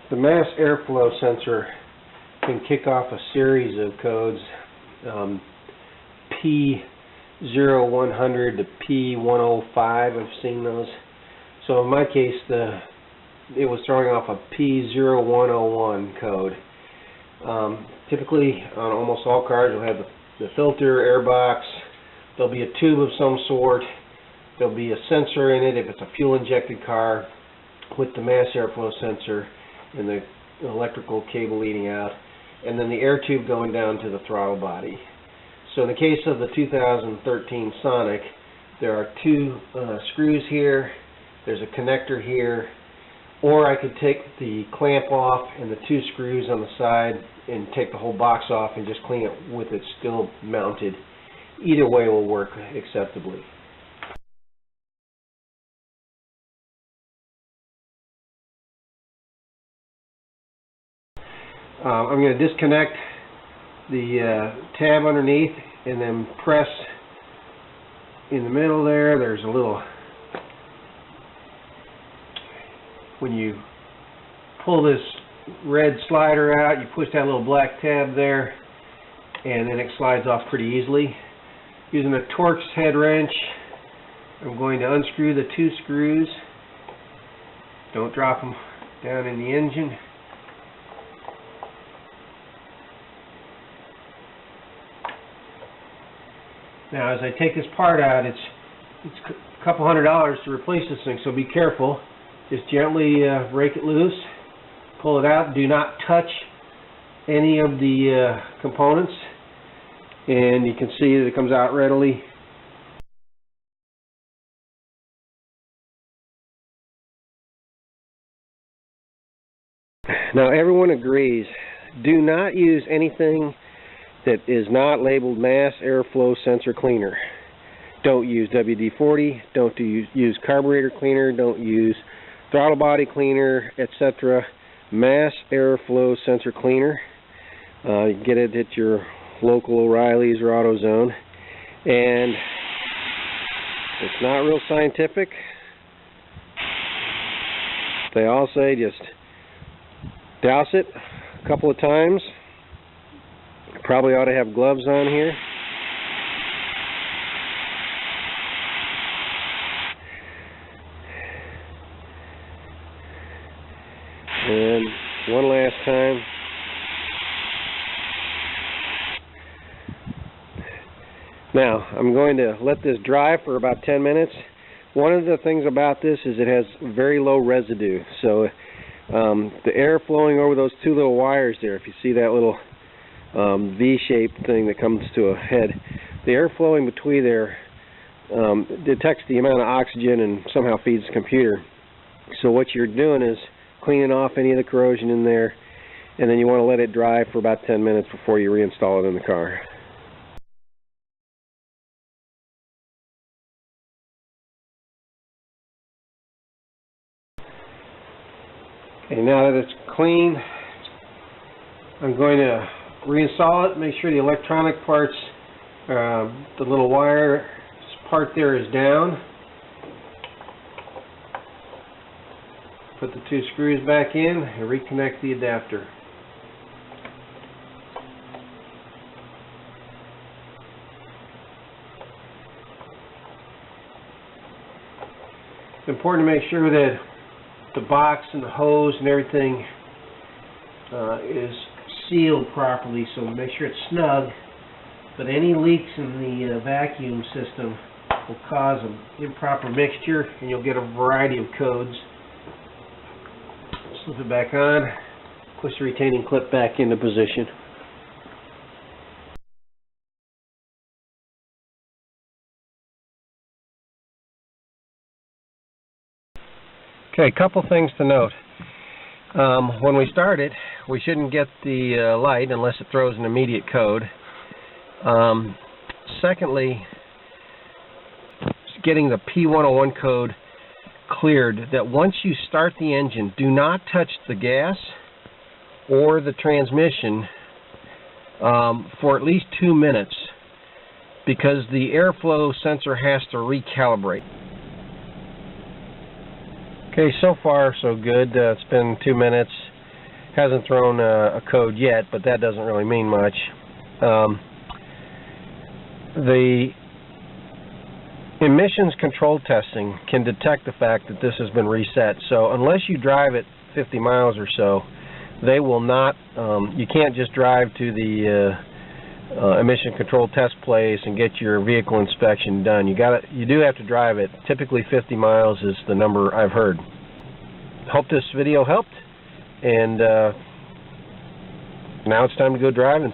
The MAF airflow sensor can kick off a series of codes, P0100 to P0105. I've seen those. So in my case, it was throwing off a P0101 code. Typically, on almost all cars, you'll have the filter, air box. There'll be a tube of some sort. There'll be a sensor in it if it's a fuel-injected car with the MAF airflow sensor and the electrical cable leading out, and then the air tube going down to the throttle body. So in the case of the 2013 Sonic, there are two screws here, there's a connector here, or I could take the clamp off and the two screws on the side and take the whole box off and just clean it with it still mounted. Either way will work acceptably. I'm going to disconnect the tab underneath and then press in the middle there. There's a little, when you pull this red slider out, you push that little black tab there and then it slides off pretty easily. Using a Torx head wrench, I'm going to unscrew the two screws. Don't drop them down in the engine. Now, as I take this part out, it's a couple $100 to replace this thing, so be careful. Just gently rake it loose, pull it out. Do not touch any of the components, and you can see that it comes out readily. Now, everyone agrees, do not use anything that is not labeled MAF airflow sensor cleaner. Don't use WD-40, don't use carburetor cleaner, don't use throttle body cleaner, etc. MAF airflow sensor cleaner. You can get it at your local O'Reilly's or AutoZone. And it's not real scientific. They all say just douse it a couple of times. Probably ought to have gloves on here. And one last time. Now, I'm going to let this dry for about 10 minutes. One of the things about this is it has very low residue. So the air flowing over those two little wires there, if you see that little V-shaped thing that comes to a head, the air flowing between there detects the amount of oxygen and somehow feeds the computer. So what you're doing is cleaning off any of the corrosion in there, and then you want to let it dry for about 10 minutes before you reinstall it in the car. Okay, now that it's clean, I'm going to reinstall it. Make sure the electronic parts, the little wire part there is down. Put the two screws back in and reconnect the adapter. It's important to make sure that the box and the hose and everything is sealed properly, so make sure it's snug, but any leaks in the vacuum system will cause an improper mixture and you'll get a variety of codes. Slip it back on, push the retaining clip back into position. Okay, a couple things to note. When we start it, we shouldn't get the light unless it throws an immediate code. Secondly, getting the P101 code cleared, that once you start the engine, do not touch the gas or the transmission for at least 2 minutes, because the airflow sensor has to recalibrate. Okay, so far so good. It's been 2 minutes. Hasn't thrown a code yet, but that doesn't really mean much. The emissions control testing can detect the fact that this has been reset. So unless you drive it 50 miles or so, they will not, you can't just drive to the emission control test place and get your vehicle inspection done. You do have to drive it. Typically 50 miles is the number I've heard. Hope this video helped, and now it's time to go drive and